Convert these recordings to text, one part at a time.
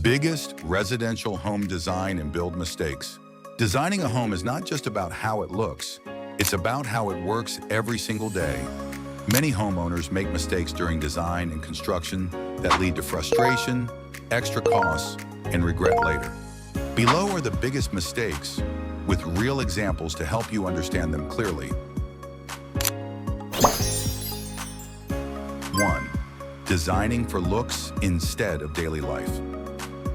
Biggest residential home design and build mistakes. Designing a home is not just about how it looks, it's about how it works every single day. Many homeowners make mistakes during design and construction that lead to frustration, extra costs, and regret later. Below are the biggest mistakes, with real examples to help you understand them clearly. 1. Designing for looks instead of daily life.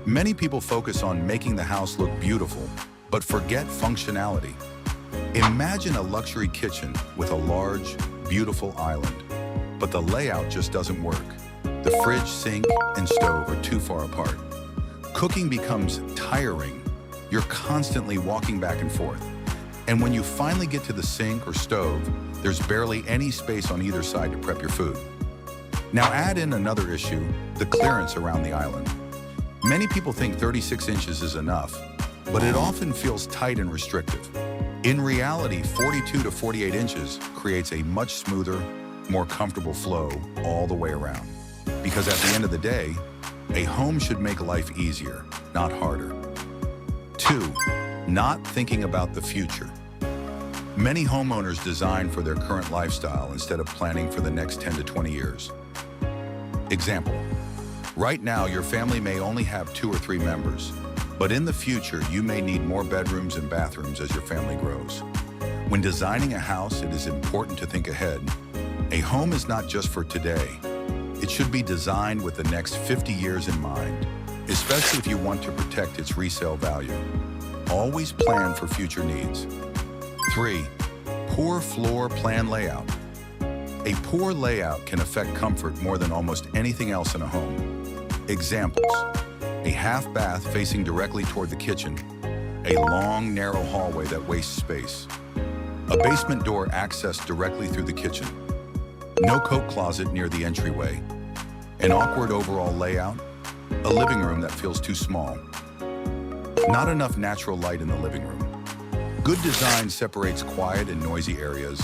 Many people focus on making the house look beautiful, but forget functionality. Imagine a luxury kitchen with a large, beautiful island, but the layout just doesn't work. The fridge, sink, and stove are too far apart. Cooking becomes tiring. You're constantly walking back and forth. And when you finally get to the sink or stove, there's barely any space on either side to prep your food. Now add in another issue, the clearance around the island. Many people think 36 inches is enough, but it often feels tight and restrictive. In reality, 42 to 48 inches creates a much smoother, more comfortable flow all the way around. Because at the end of the day, a home should make life easier, not harder. 2. Not thinking about the future. Many homeowners design for their current lifestyle instead of planning for the next 10 to 20 years. Example. Right now, your family may only have 2 or 3 members, but in the future, you may need more bedrooms and bathrooms as your family grows. When designing a house, it is important to think ahead. A home is not just for today. It should be designed with the next 50 years in mind, especially if you want to protect its resale value. Always plan for future needs. 3. Poor floor plan layout. A poor layout can affect comfort more than almost anything else in a home. Examples: a half bath facing directly toward the kitchen, a long, narrow hallway that wastes space, a basement door accessed directly through the kitchen, no coat closet near the entryway, an awkward overall layout, a living room that feels too small, not enough natural light in the living room. Good design separates quiet and noisy areas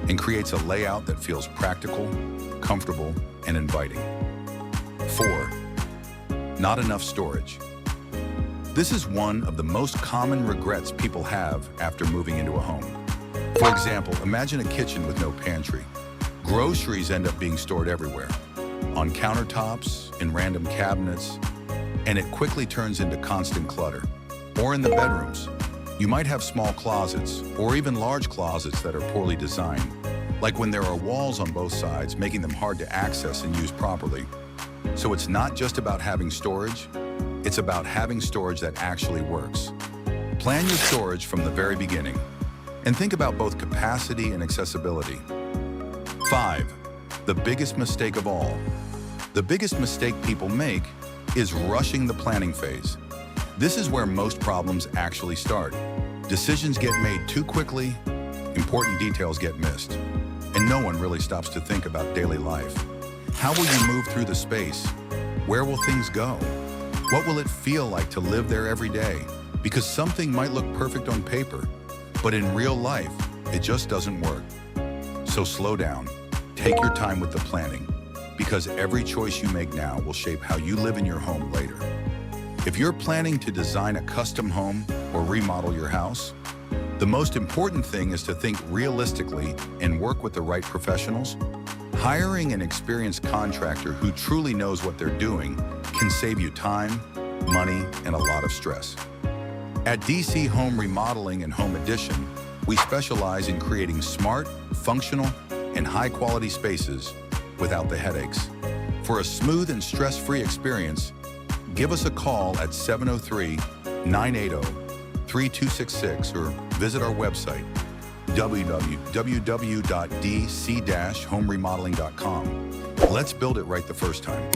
and creates a layout that feels practical, comfortable, and inviting. 4. Not enough storage. This is one of the most common regrets people have after moving into a home. For example, imagine a kitchen with no pantry. Groceries end up being stored everywhere, on countertops, in random cabinets, and it quickly turns into constant clutter. Or in the bedrooms, you might have small closets, or even large closets that are poorly designed, like when there are walls on both sides, making them hard to access and use properly. So it's not just about having storage, it's about having storage that actually works. Plan your storage from the very beginning, and think about both capacity and accessibility. 5. The biggest mistake of all. The biggest mistake people make is rushing the planning phase. This is where most problems actually start. Decisions get made too quickly, important details get missed, and no one really stops to think about daily life. How will you move through the space? Where will things go? What will it feel like to live there every day? Because something might look perfect on paper, but in real life, it just doesn't work. So slow down, take your time with the planning, because every choice you make now will shape how you live in your home later. If you're planning to design a custom home or remodel your house, the most important thing is to think realistically and work with the right professionals. Hiring an experienced contractor who truly knows what they're doing can save you time, money, and a lot of stress. At DC Home Remodeling and Home Addition, we specialize in creating smart, functional, and high-quality spaces without the headaches. For a smooth and stress-free experience, give us a call at 703-980-3266 or visit our website, www.dc-homeremodeling.com. Let's build it right the first time.